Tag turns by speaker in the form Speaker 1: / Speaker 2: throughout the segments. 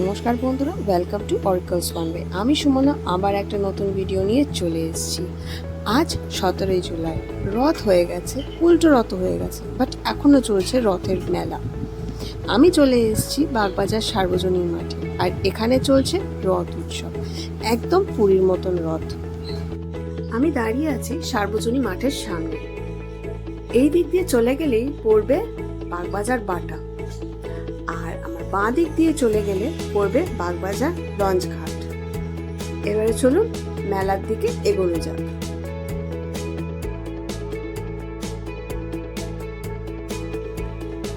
Speaker 1: নমস্কার বন্ধুরা, welcome to অরিকলস one way. আমি সুমনা আবার একটা নতুন ভিডিও নিয়ে চলে এসেছি। আজ 17ই জুলাই, রথ হয়ে গেছে, উল্টো রথ হয়ে গেছে, বাট এখনও চলছে রথের মেলা। আমি চলে এসেছি বাগবাজার সার্বজনীন মাঠে, আর এখানে চলছে রথ উৎসব, একদম পুরীর মতন রথ। আমি দাঁড়িয়ে আছি সার্বজনীন মাঠের সামনে। এই দিক দিয়ে চলে গেলেই পড়বে বাগবাজার বাটা, আর আমার বাঁ দিক দিয়ে চলে গেলে পড়বে বাগবাজার লঞ্চ ঘাট। এবারে চলুন মেলার দিকে এগোনো যাক।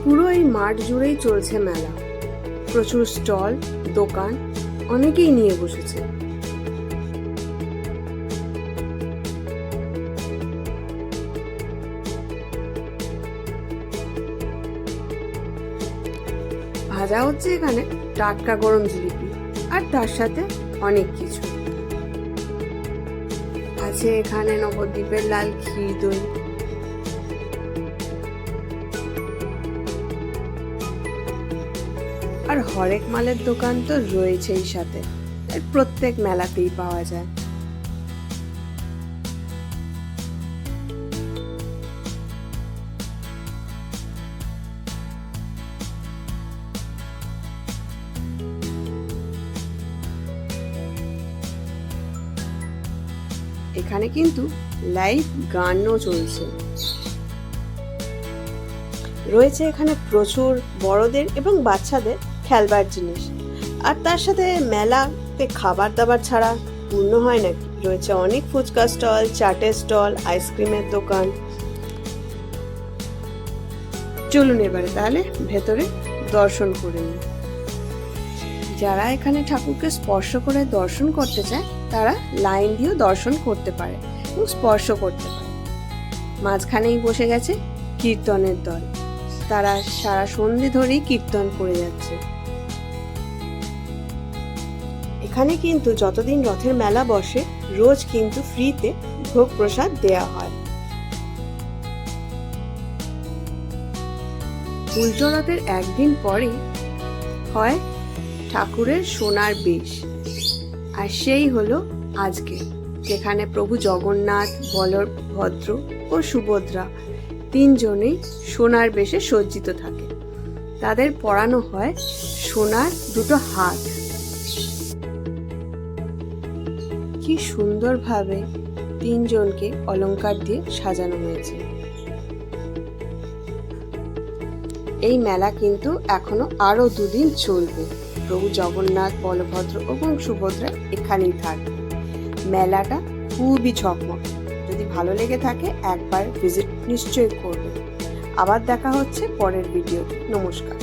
Speaker 1: পুরো এই মাঠ জুড়েই চলছে মেলা, প্রচুর স্টল, দোকান, অনেকেই নিয়ে বসেছে। ভাজা হচ্ছে এখানে টাটকা গরম জিলিপি, আর তার সাথে অনেক কিছু আছে। এখানে নবদ্বীপের লাল ক্ষীর দই, আর হরেক মালের দোকান তো রয়েছেই সাথে, প্রত্যেক মেলাতেই পাওয়া যায়। এখানে কিন্তু লাইভ গানও চলছে। রয়েছে এখানে প্রচুর বড়দের এবং বাচ্চাদের খেলবার জিনিস, আর তার সাথে মেলাতে খাবার দাবার ছাড়া পূর্ণ হয় নাকি। রয়েছে অনেক ফুচকা স্টল, চাটের স্টল, আইসক্রিমের দোকান। চলুন এবারে তাহলে ভেতরে দর্শন করে নিই। যারা এখানে ঠাকুরকে স্পর্শ করে দর্শন করতে চায় তারা লাইন দিয়েও দর্শন করতে পারে এবং স্পর্শ করতে পারে। মাঝখানেই বসে গেছে কীর্তনের দল, তারা সারা সন্ধে ধরেই কীর্তন করে যাচ্ছে। এখানে কিন্তু যতদিন রথের মেলা বসে রোজ কিন্তু ফ্রিতে ভোগ প্রসাদ দেয়া হয়। উল্টো রথের একদিন পরে হয় ঠাকুরের সোনার বেশ, আর সেই হলো আজকে, যেখানে প্রভু জগন্নাথ, বলভদ্র ও সুভদ্রা তিনজনেই সোনার বেশে সজ্জিত থাকে। তাদের পরানো হয় সোনার দুটো হাত। কি সুন্দরভাবে তিনজনকে অলংকার দিয়ে সাজানো হয়েছে। এই মেলা কিন্তু এখনো আরো দুদিন চলবে। প্রভু জগন্নাথ, বলভদ্র এবং সুভদ্রা এখানেই থাকবে। মেলাটা খুবই ঝকমক। যদি ভালো লেগে থাকে একবার ভিজিট নিশ্চয়ই করবে। আবার দেখা হচ্ছে পরের ভিডিওতে। নমস্কার।